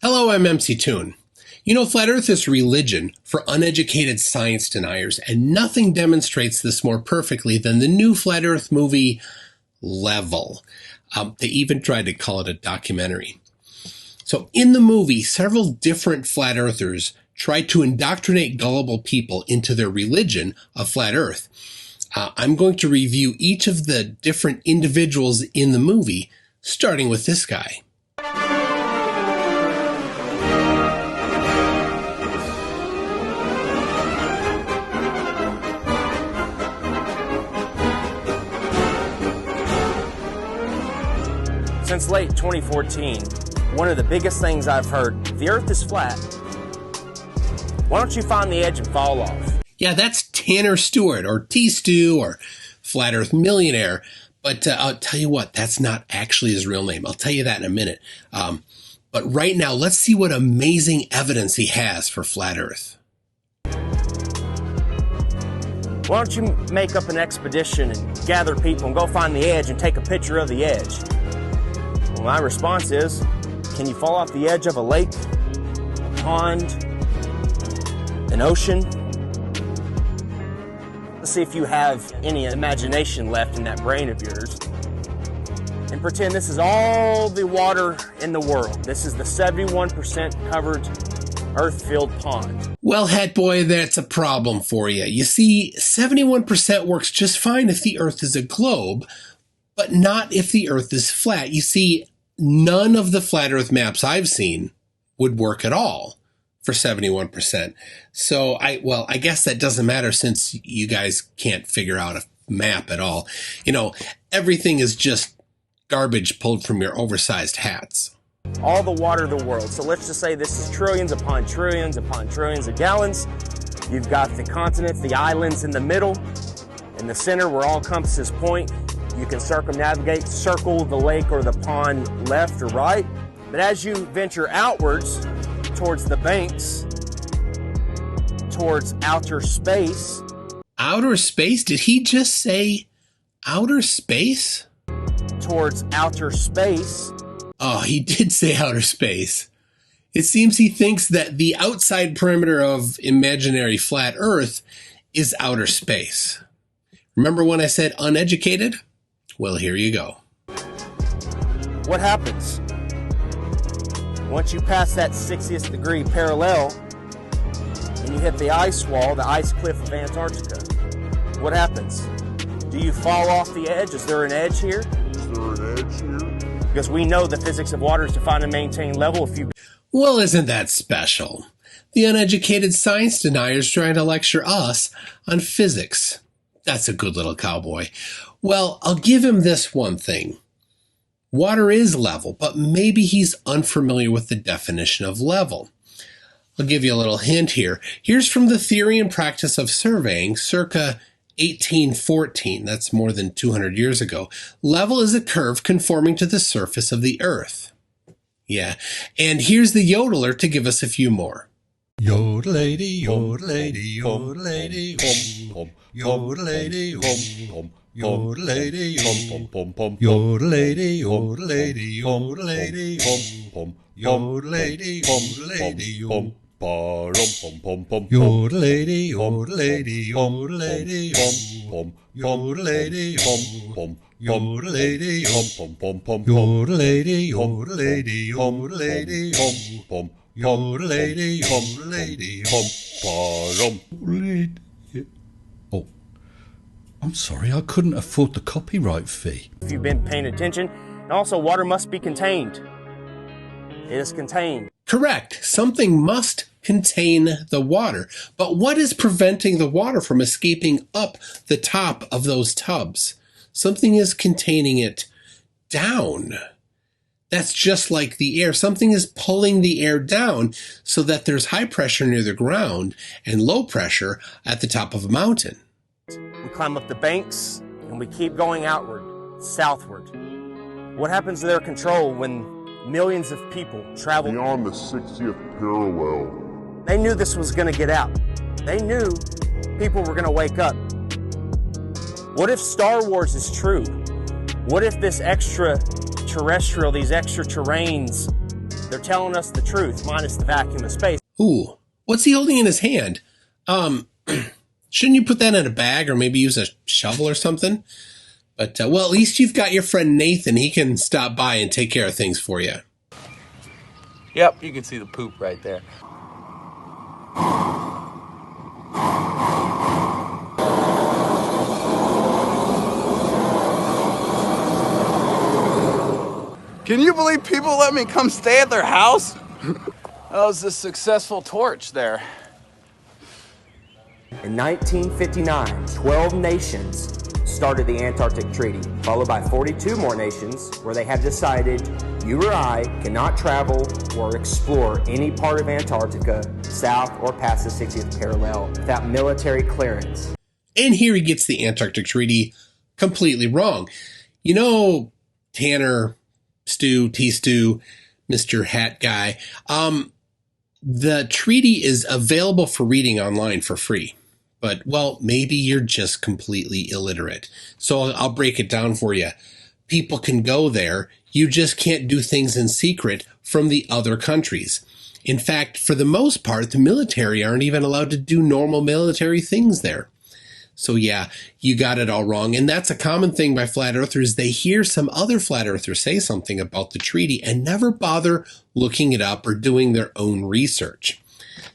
Hello, I'm MC Toon. You know, Flat Earth is religion for uneducated science deniers, and nothing demonstrates this more perfectly than the new Flat Earth movie, Level. They even tried to call it a documentary. So in the movie, several different Flat Earthers tried to indoctrinate gullible people into their religion of Flat Earth. I'm going to review each of the different individuals in the movie, starting with this guy. Since late 2014, one of the biggest things I've heard, the Earth is flat. Why don't you find the edge and fall off? Yeah, that's Tanner Stewart, or T-Stew, or Flat Earth Millionaire. But I'll tell you what, that's not actually his real name. I'll tell you that in a minute. But right now, let's see what amazing evidence he has for Flat Earth. Why don't you make up an expedition and gather people and go find the edge and take a picture of the edge? Well, my response is, can you fall off the edge of a lake, a pond, an ocean? Let's see if you have any imagination left in that brain of yours. And pretend this is all the water in the world. This is the 71% covered earth-filled pond. Well, Hat Boy, that's a problem for you. You see, 71% works just fine if the Earth is a globe, but not if the Earth is flat. You see, none of the Flat Earth maps I've seen would work at all for 71%. So I guess that doesn't matter since you guys can't figure out a map at all. You know, everything is just garbage pulled from your oversized hats. All the water of the world. So let's just say this is trillions upon trillions of gallons. You've got the continents, the islands in the middle, in the center where all compasses point. You can circumnavigate, circle the lake or the pond left or right. But as you venture outwards towards the banks, towards outer space. Outer space? Did he just say outer space? Towards outer space. Oh, he did say outer space. It seems he thinks that the outside perimeter of imaginary flat Earth is outer space. Remember when I said uneducated? Well, here you go. What happens once you pass that 60th degree parallel and you hit the ice wall, the ice cliff of Antarctica? What happens? Do you fall off the edge? Is there an edge here? Because we know the physics of water is to find and maintain level. Well, isn't that special? The uneducated science deniers trying to lecture us on physics. That's a good little cowboy. Well, I'll give him this one thing. Water is level, but maybe he's unfamiliar with the definition of level. I'll give you a little hint here. Here's from the Theory and Practice of Surveying, circa 1814. That's more than 200 years ago. Level is a curve conforming to the surface of the Earth. Yeah, and here's the yodeler to give us a few more. Yodelady, yodelady, yodelady, hom, hom, yodelady, hom, hom, yodelady, hom, hom, hom, yodelady, yodelady, yodelady, hom, hom, yodelady, yodelady, hom, pom, pom, pom, yodelady, yodelady, yodelady, hom, hom, yodelady, hom, hom, yodelady, hom, pom, pom, pom, yodelady, yodelady, yodelady, hom, hom. Yodelady, yodelady, hom, Oh, I'm sorry, I couldn't afford the copyright fee. If you've been paying attention, and also water must be contained. It is contained. Correct. Something must contain the water. But what is preventing the water from escaping up the top of those tubs? Something is containing it down. That's just like the air. Something is pulling the air down so that there's high pressure near the ground and low pressure at the top of a mountain. We climb up the banks and we keep going outward, southward. What happens to their control when millions of people travel beyond the 60th parallel? They knew this was going to get out. They knew people were going to wake up. What if Star Wars is true? What if this extraterrestrial, these extra terrains, They're telling us the truth, minus the vacuum of space. Ooh, what's he holding in his hand? Shouldn't you put that in a bag or maybe use a shovel or something? But, well, at least you've got your friend Nathan. He can stop by and take care of things for you. Yep, you can see the poop right there. Can you believe people let me come stay at their house? That was a successful torch there. In 1959, 12 nations started the Antarctic Treaty, followed by 42 more nations where they have decided you or I cannot travel or explore any part of Antarctica south or past the 60th parallel without military clearance. And here he gets the Antarctic Treaty completely wrong. You know, Tanner, Stu, T-Stu, Mr. Hat Guy, the treaty is available for reading online for free. But, well, maybe you're just completely illiterate. So I'll break it down for you. People can go there. You just can't do things in secret from the other countries. In fact, for the most part, the military aren't even allowed to do normal military things there. So yeah, you got it all wrong. And that's a common thing by flat earthers. They hear some other flat earthers say something about the treaty and never bother looking it up or doing their own research.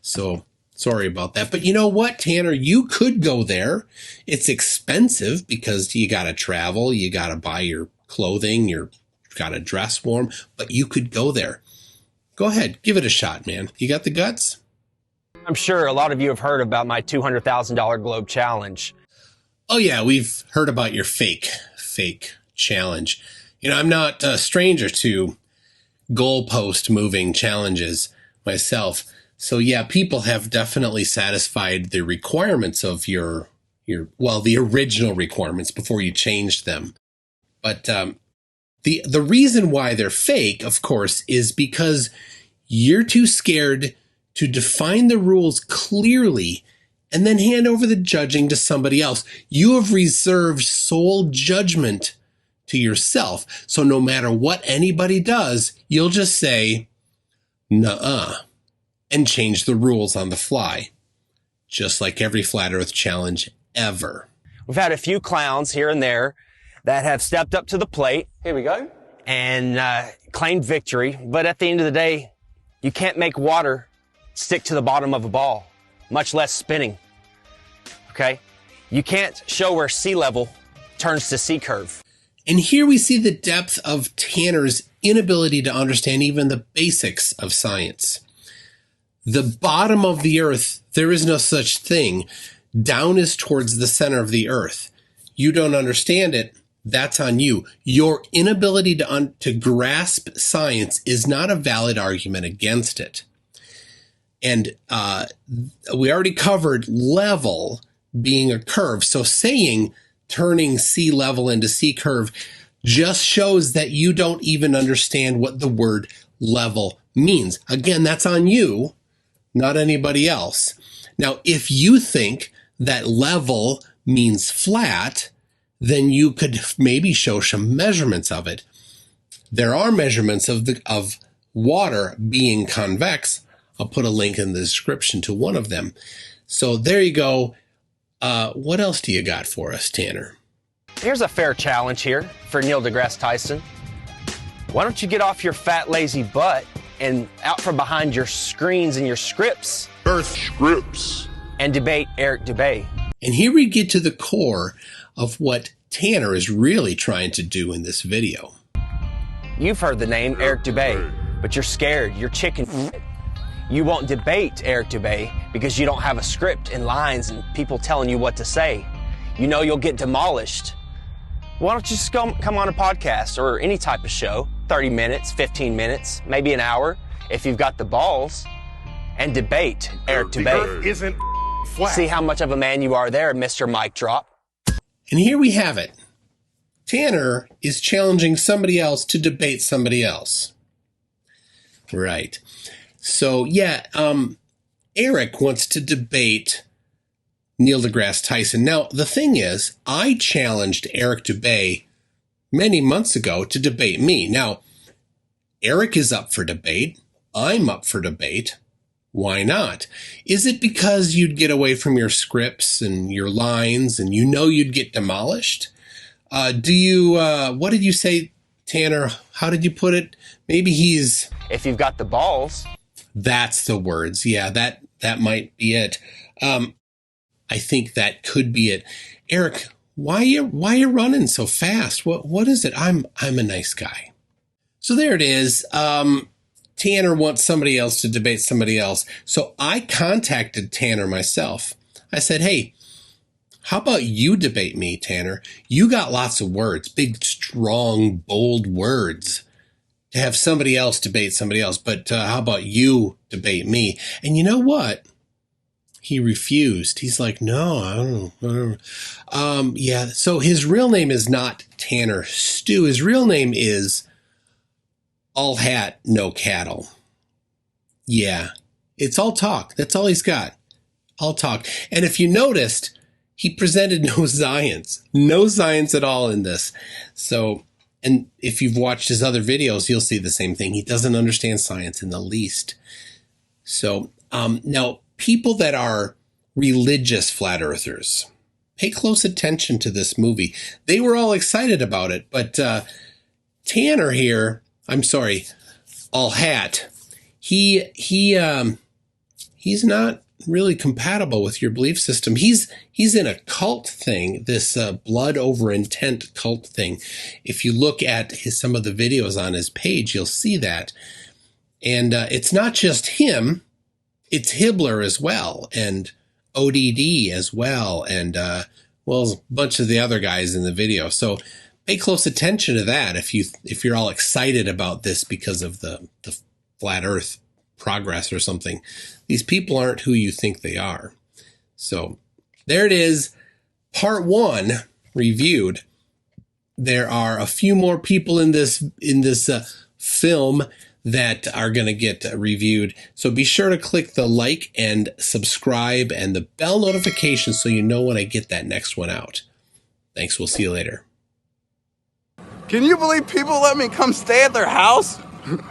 So sorry about that. But you know what, Tanner? You could go there. It's expensive because you got to travel. You got to buy your clothing. You got to dress warm. But you could go there. Go ahead. Give it a shot, man. You got the guts? I'm sure a lot of you have heard about my $200,000 globe challenge. Oh, yeah. We've heard about your fake challenge. You know, I'm not a stranger to goalpost moving challenges myself. So yeah, people have definitely satisfied the requirements of your the original requirements before you changed them. But the reason why they're fake, of course, is because you're too scared to define the rules clearly and then hand over the judging to somebody else. You have reserved sole judgment to yourself. So no matter what anybody does, you'll just say, nuh-uh, and change the rules on the fly, just like every Flat Earth challenge ever. We've had a few clowns here and there that have stepped up to the plate. Here we go. And claimed victory. But at the end of the day, you can't make water stick to the bottom of a ball, much less spinning. Okay? You can't show where sea level turns to sea curve. And here we see the depth of Tanner's inability to understand even the basics of science. The bottom of the earth, there is no such thing. Down is towards the center of the earth. You don't understand it. That's on you. Your inability to grasp science is not a valid argument against it. And we already covered level being a curve. So saying turning sea level into sea curve just shows that you don't even understand what the word level means. Again, that's on you, not anybody else. Now, if you think that level means flat, then you could maybe show some measurements of it. There are measurements of water being convex. I'll put a link in the description to one of them. So there you go. What else do you got for us, Tanner? Here's a fair challenge here for Neil deGrasse Tyson. Why don't you get off your fat, lazy butt and out from behind your screens and your scripts and debate Eric Dubay. And here we get to the core of what Tanner is really trying to do in this video. You've heard the name Eric Dubay, but you're scared. You're chicken. You won't debate Eric Dubay because you don't have a script and lines and people telling you what to say. You know you'll get demolished. Why don't you just come on a podcast or any type of show, 30 minutes, 15 minutes, maybe an hour, if you've got the balls, and debate Eric Dubay. The earth isn't flat. See how much of a man you are there, Mr. Mic Drop. And here we have it. Tanner is challenging somebody else to debate somebody else. Right. So, yeah, Eric wants to debate Neil deGrasse Tyson. Now, the thing is, I challenged Eric Dubay many months ago to debate me. Now, Eric is up for debate. I'm up for debate. Why not? Is it because you'd get away from your scripts and your lines and you know you'd get demolished? What did you say, Tanner? How did you put it? Maybe he's... If you've got the balls. That's the words. Yeah, that might be it. I think that could be it. Eric, why you running so fast? What is it? I'm a nice guy. So there it is. Tanner wants somebody else to debate somebody else. So I contacted Tanner myself. I said, hey, how about you debate me, Tanner? You got lots of words, big, strong, bold words to have somebody else debate somebody else. But how about you debate me? And you know what? He refused. He's like, no, I don't know. Yeah. So his real name is not Tanner Stew. His real name is Allhat, Nocattle. Yeah, it's all talk. That's all he's got. All talk. And if you noticed, he presented no science at all in this. So, and if you've watched his other videos, you'll see the same thing. He doesn't understand science in the least. So, now people that are religious flat earthers, pay close attention to this movie. They were all excited about it, but Tanner here, I'm sorry, Allhat, he's not really compatible with your belief system. He's in a cult thing, this blood over intent cult thing. If you look at some of the videos on his page, you'll see that. And it's not just him, it's Hibbler as well, and ODD as well, and well, a bunch of the other guys in the video. So pay close attention to that if you're all excited about this because of the flat earth progress or something. These people aren't who you think they are. So there it is, part 1 reviewed. There are a few more people in this film that are going to get reviewed. So be sure to click the like and subscribe and the bell notification so you know when I get that next one out. Thanks. We'll see you later. Can you believe people let me come stay at their house?